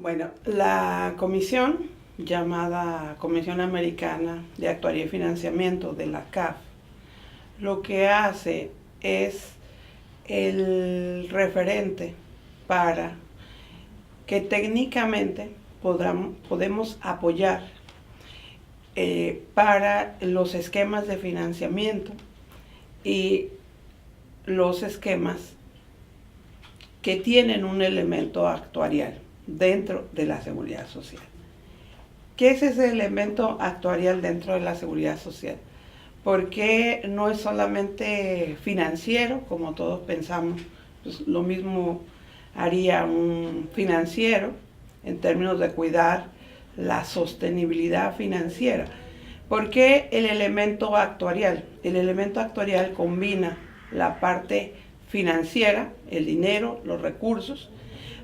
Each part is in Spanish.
Bueno, la comisión llamada Comisión Americana de Actuaría y Financiamiento de la CAF, lo que hace es el referente para que técnicamente podemos apoyar para los esquemas de financiamiento y los esquemas que tienen un elemento actuarial dentro de la seguridad social. ¿Qué es ese elemento actuarial dentro de la seguridad social? Porque no es solamente financiero, como todos pensamos, pues lo mismo haría un financiero en términos de cuidar la sostenibilidad financiera. ¿Por qué el elemento actuarial? El elemento actuarial combina la parte financiera, el dinero, los recursos,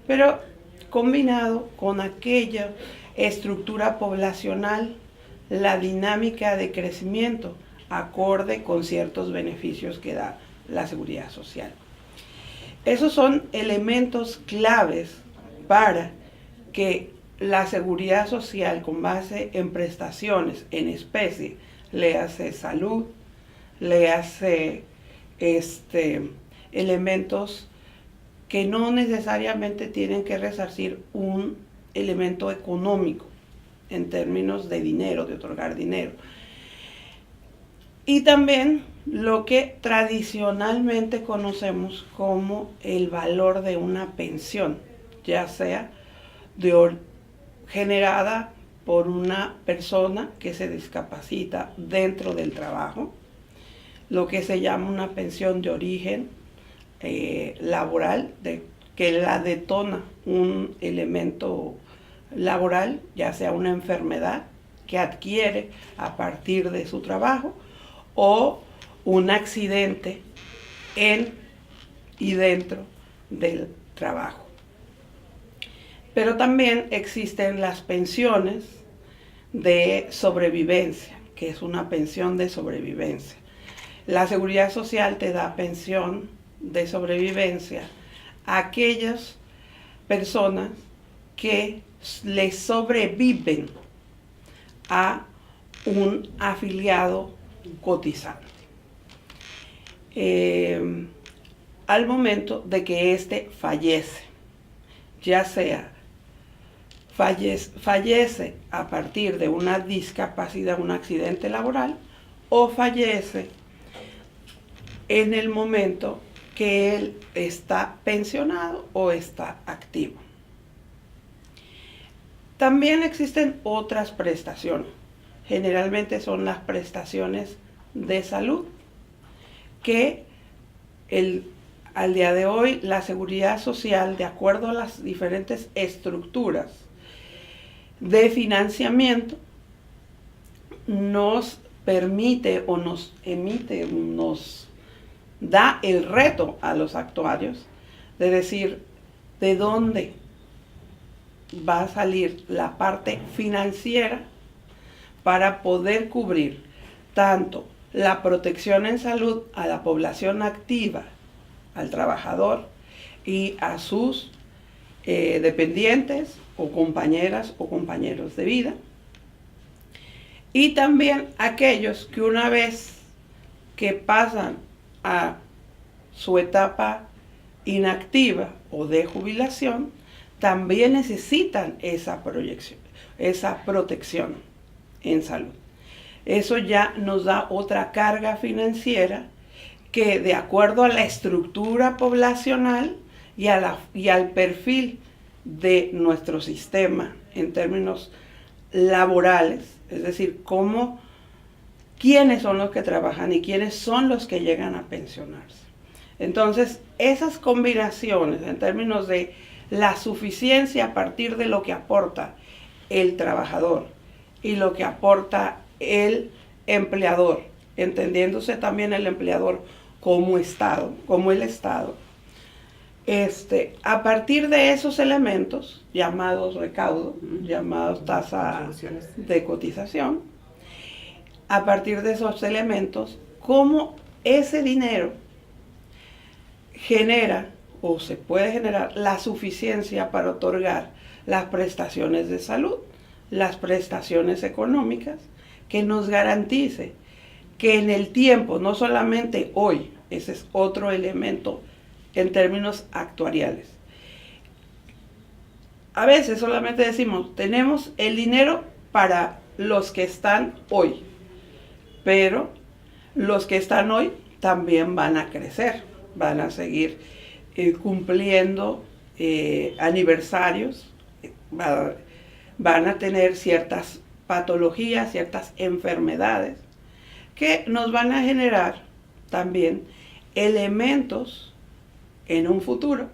pero combinado con aquella estructura poblacional, la dinámica de crecimiento acorde con ciertos beneficios que da la seguridad social. Esos son elementos claves para que la seguridad social con base en prestaciones en especie, le hace salud, le hace elementos que no necesariamente tienen que resarcir un elemento económico en términos de dinero, de otorgar dinero. Y también lo que tradicionalmente conocemos como el valor de una pensión, ya sea generada por una persona que se discapacita dentro del trabajo, lo que se llama una pensión de origen laboral, que la detona un elemento laboral, ya sea una enfermedad que adquiere a partir de su trabajo o un accidente en y dentro del trabajo. Pero también existen las pensiones de sobrevivencia, que es una pensión de sobrevivencia. La seguridad social te da pensión de sobrevivencia a aquellas personas que le sobreviven a un afiliado cotizante al momento de que éste fallece, ya sea fallece a partir de una discapacidad, un accidente laboral, o fallece en el momento que él está pensionado o está activo. También existen otras prestaciones. Generalmente son las prestaciones de salud que al día de hoy la seguridad social, de acuerdo a las diferentes estructuras de financiamiento, nos permite o nos da el reto a los actuarios de decir de dónde va a salir la parte financiera para poder cubrir tanto la protección en salud a la población activa, al trabajador y a sus dependientes o compañeras o compañeros de vida, y también aquellos que una vez que pasan a su etapa inactiva o de jubilación, también necesitan esa protección en salud. Eso ya nos da otra carga financiera que, de acuerdo a la estructura poblacional y al perfil de nuestro sistema en términos laborales, es decir, quiénes son los que trabajan y quiénes son los que llegan a pensionarse. Entonces, esas combinaciones en términos de la suficiencia a partir de lo que aporta el trabajador y lo que aporta el empleador, entendiéndose también el empleador como Estado, como el Estado, a partir de esos elementos llamados recaudo, llamados tasa de cotización, a partir de esos elementos, cómo ese dinero genera o se puede generar la suficiencia para otorgar las prestaciones de salud, las prestaciones económicas, que nos garantice que en el tiempo, no solamente hoy, ese es otro elemento en términos actuariales. A veces solamente decimos, tenemos el dinero para los que están hoy, pero los que están hoy también van a crecer, van a seguir cumpliendo aniversarios, van a tener ciertas patologías, ciertas enfermedades que nos van a generar también elementos en un futuro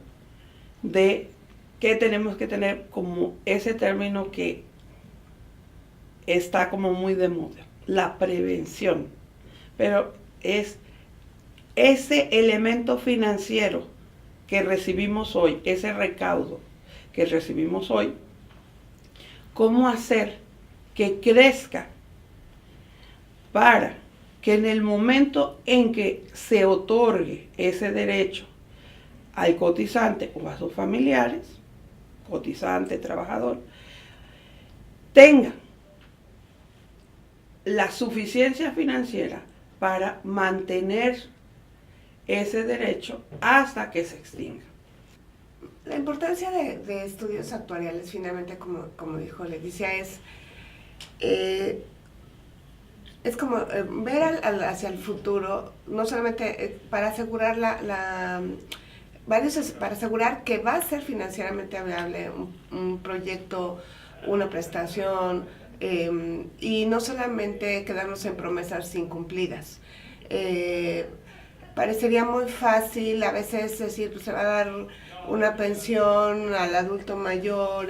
de que tenemos que tener como ese término que está como muy de moda, la prevención. Pero es ese elemento financiero que recibimos hoy, ese recaudo que recibimos hoy, cómo hacer que crezca para que en el momento en que se otorgue ese derecho al cotizante o a sus familiares, cotizante, trabajador, tenga la suficiencia financiera para mantener ese derecho hasta que se extinga. La importancia de estudios actuariales, finalmente, como dijo Leticia, es como ver hacia el futuro, no solamente para asegurar para asegurar que va a ser financieramente viable un proyecto, una prestación, y no solamente quedarnos en promesas incumplidas. Parecería muy fácil a veces decir, pues se va a dar una pensión al adulto mayor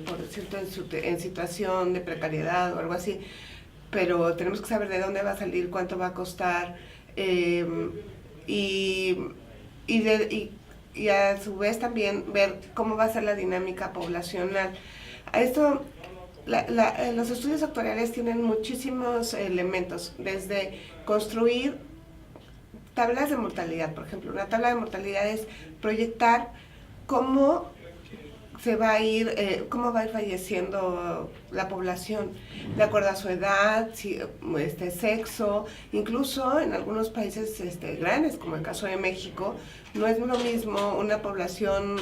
por cierto, en situación de precariedad o algo así, pero tenemos que saber de dónde va a salir, cuánto va a costar, y a su vez también ver cómo va a ser la dinámica poblacional. A esto, los estudios actuariales tienen muchísimos elementos, desde construir tablas de mortalidad, por ejemplo. Una tabla de mortalidad es proyectar cómo va a ir falleciendo la población, de acuerdo a su edad, sexo, incluso en algunos países grandes, como el caso de México, no es lo mismo una población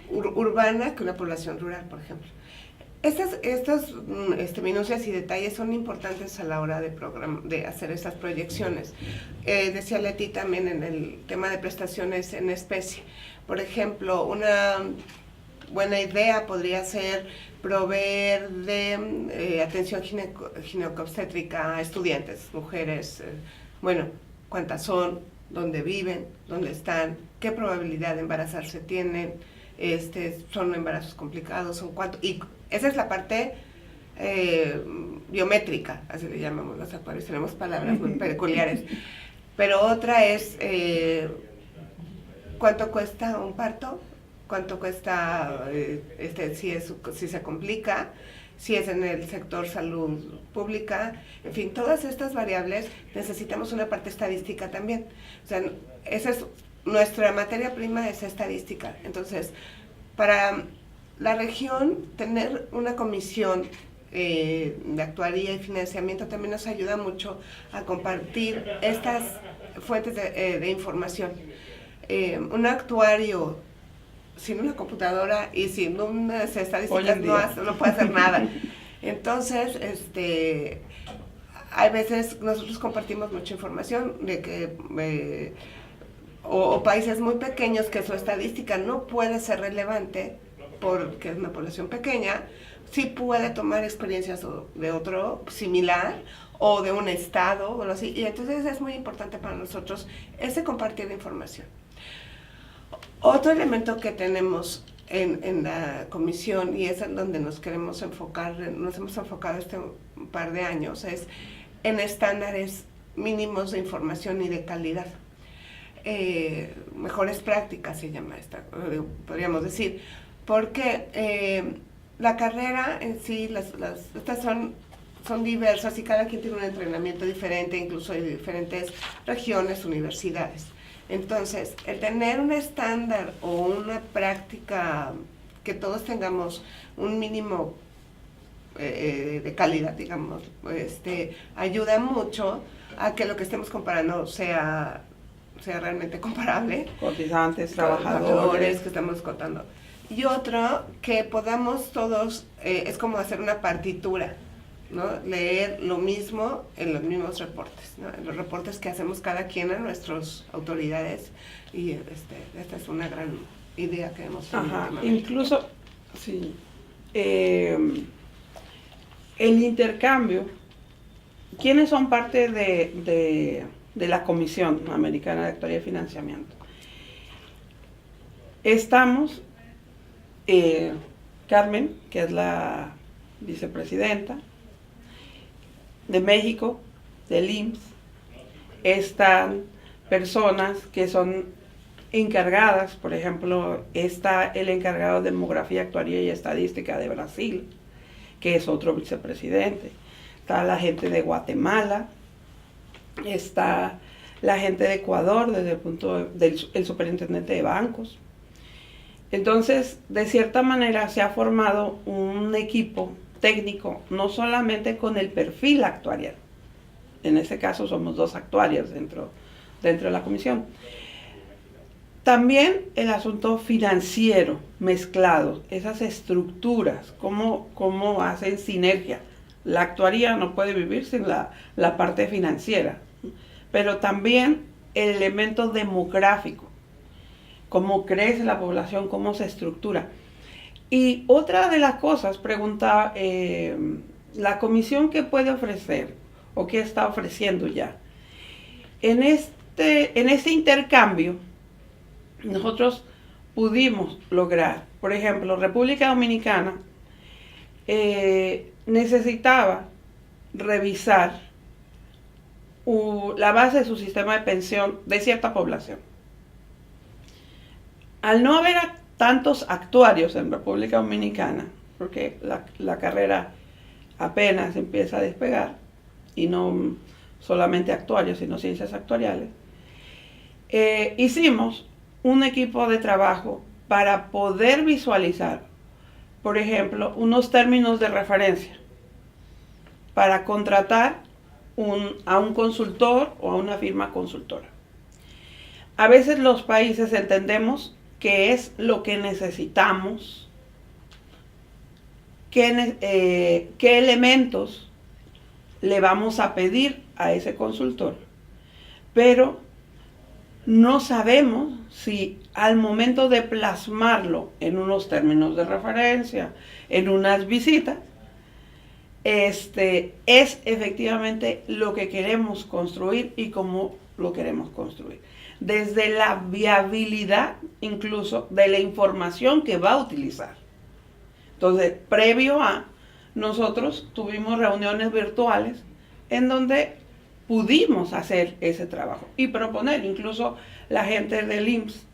urbana que una población rural, por ejemplo. Estas minucias y detalles son importantes a la hora de hacer estas proyecciones. Decía Leti también en el tema de prestaciones en especie. Por ejemplo, una buena idea podría ser proveer de atención ginecobstétrica a estudiantes, mujeres, cuántas son, dónde viven, dónde están, qué probabilidad de embarazarse tienen, son embarazos complicados, son cuánto, y esa es la parte biométrica, así le llamamos los actuarios, tenemos palabras muy peculiares, pero otra es cuánto cuesta un parto, cuánto cuesta si se complica, si es en el sector salud pública, en fin, todas estas variables necesitamos una parte estadística también. O sea, esa es nuestra materia prima, es estadística. Entonces, para la región, tener una comisión de actuaría y financiamiento también nos ayuda mucho a compartir estas fuentes de información. Un actuario sin una computadora y sin unas estadísticas no puede hacer nada. Entonces, hay veces nosotros compartimos mucha información de que o países muy pequeños que su estadística no puede ser relevante porque es una población pequeña, sí puede tomar experiencias de otro similar o de un estado o algo así, y entonces es muy importante para nosotros ese compartir de información. Otro elemento que tenemos en la comisión, y es en donde nos queremos enfocar, nos hemos enfocado un par de años, es en estándares mínimos de información y de calidad. Mejores prácticas se llama esta, podríamos decir, porque la carrera en sí, estas son diversas y cada quien tiene un entrenamiento diferente, incluso hay diferentes regiones, universidades. Entonces, el tener un estándar o una práctica que todos tengamos un mínimo de calidad, digamos, ayuda mucho a que lo que estemos comparando sea realmente comparable. Cotizantes, trabajadores. Que estamos contando. Y otro, que podamos todos, es como hacer una partitura, ¿no? Leer lo mismo en los mismos reportes, ¿no? En los reportes que hacemos cada quien a nuestras autoridades. Y esta es una gran idea que hemos tenido. Ajá, incluso, sí, el intercambio. ¿Quiénes son parte de la Comisión Americana de Actuaría y Financiamiento? Estamos, Carmen, que es la vicepresidenta, de México, del IMSS, están personas que son encargadas, por ejemplo, está el encargado de Demografía, Actuaría y Estadística de Brasil, que es otro vicepresidente. Está la gente de Guatemala, está la gente de Ecuador desde el punto del superintendente de bancos. Entonces, de cierta manera se ha formado un equipo técnico, no solamente con el perfil actuarial. En este caso somos 2 actuarios dentro de la comisión. También el asunto financiero mezclado, esas estructuras, cómo hacen sinergia. La actuaría no puede vivir sin la parte financiera, pero también el elemento demográfico, cómo crece la población, cómo se estructura. Y otra de las cosas, preguntaba, la comisión qué puede ofrecer o qué está ofreciendo ya. En este intercambio, nosotros pudimos lograr, por ejemplo, República Dominicana necesitaba revisar la base de su sistema de pensión de cierta población. Al no haber tantos actuarios en República Dominicana, porque la carrera apenas empieza a despegar, y no solamente actuarios, sino ciencias actuariales, hicimos un equipo de trabajo para poder visualizar, por ejemplo, unos términos de referencia para contratar a un consultor o a una firma consultora. A veces los países entendemos qué es lo que necesitamos, qué elementos le vamos a pedir a ese consultor, pero no sabemos si al momento de plasmarlo en unos términos de referencia, en unas visitas, es efectivamente lo que queremos construir y cómo lo queremos construir. Desde la viabilidad incluso de la información que va a utilizar. Entonces, previo a, nosotros tuvimos reuniones virtuales en donde pudimos hacer ese trabajo y proponer. Incluso la gente del IMSS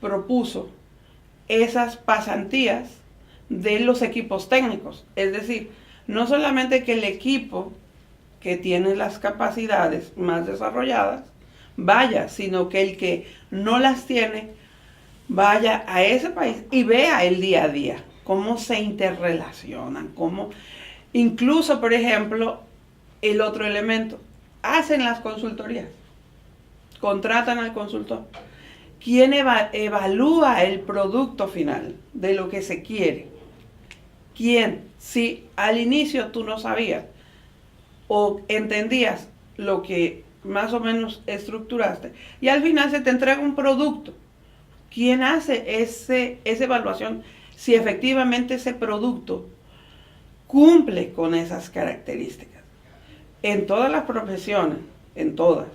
propuso esas pasantías de los equipos técnicos. Es decir, no solamente que el equipo que tiene las capacidades más desarrolladas vaya, sino que el que no las tiene vaya a ese país y vea el día a día, cómo se interrelacionan, cómo, incluso, por ejemplo, el otro elemento, hacen las consultorías, contratan al consultor. ¿Quién evalúa el producto final de lo que se quiere? ¿Quién? Si al inicio tú no sabías o entendías lo que más o menos estructuraste y al final se te entrega un producto, ¿quién hace esa evaluación si efectivamente ese producto cumple con esas características? En todas las profesiones, en todas,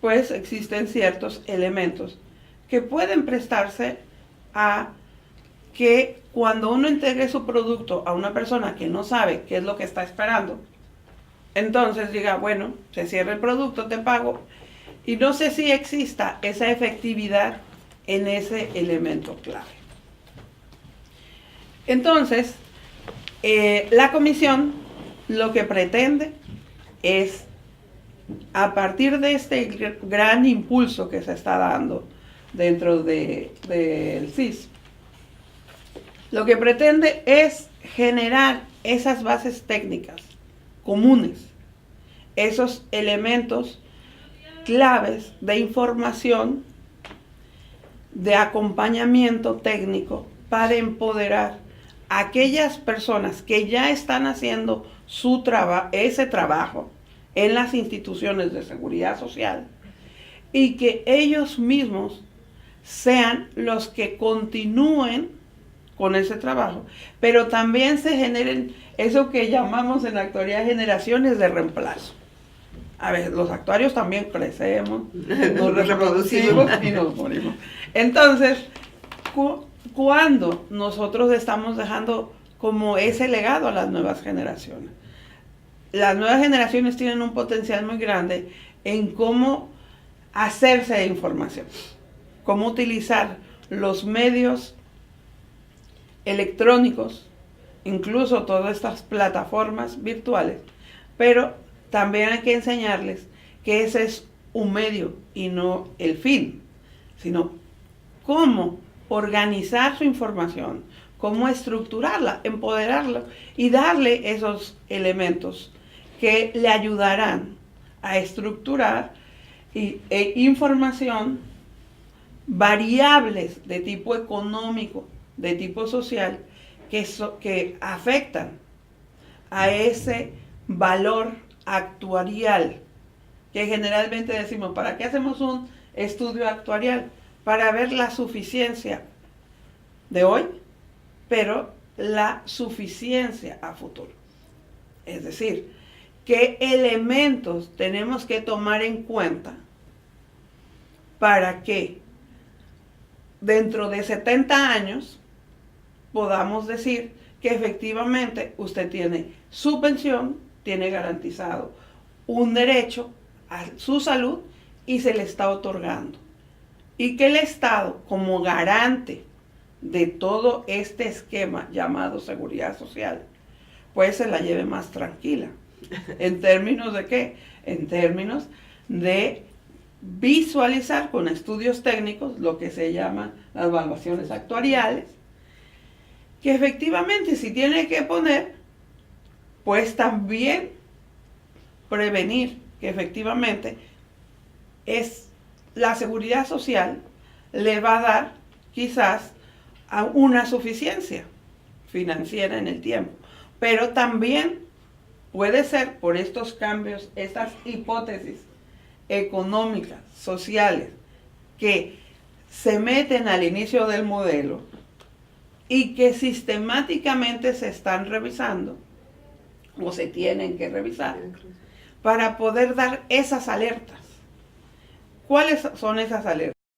pues existen ciertos elementos que pueden prestarse a que cuando uno entregue su producto a una persona que no sabe qué es lo que está esperando, entonces diga, bueno, se cierra el producto, te pago, y no sé si exista esa efectividad en ese elemento clave. Entonces, la comisión lo que pretende es a partir de este gran impulso que se está dando dentro del CIS, lo que pretende es generar esas bases técnicas comunes, esos elementos claves de información, de acompañamiento técnico para empoderar a aquellas personas que ya están haciendo ese trabajo en las instituciones de seguridad social y que ellos mismos sean los que continúen con ese trabajo, pero también se generen eso que llamamos en la actualidad generaciones de reemplazo. A ver, los actuarios también crecemos, nos reproducimos y nos morimos. Entonces, ¿cuándo nosotros estamos dejando como ese legado a las nuevas generaciones? Las nuevas generaciones tienen un potencial muy grande en cómo hacerse de información, cómo utilizar los medios electrónicos, incluso todas estas plataformas virtuales, pero también hay que enseñarles que ese es un medio y no el fin, sino cómo organizar su información, cómo estructurarla, empoderarla y darle esos elementos que le ayudarán a estructurar información, variables de tipo económico, de tipo social, que afectan a ese valor actuarial, que generalmente decimos, ¿para qué hacemos un estudio actuarial? Para ver la suficiencia de hoy, pero la suficiencia a futuro. Es decir, ¿qué elementos tenemos que tomar en cuenta para que dentro de 70 años podamos decir que efectivamente usted tiene su pensión, tiene garantizado un derecho a su salud y se le está otorgando? Y que el Estado, como garante de todo este esquema llamado seguridad social, pues se la lleve más tranquila. ¿En términos de qué? En términos de visualizar con estudios técnicos lo que se llama las evaluaciones actuariales, que efectivamente si tiene que poner, pues también prevenir que efectivamente es la seguridad social le va a dar quizás a una suficiencia financiera en el tiempo, pero también puede ser por estos cambios, estas hipótesis económicas, sociales, que se meten al inicio del modelo y que sistemáticamente se están revisando o se tienen que revisar para poder dar esas alertas. ¿Cuáles son esas alertas?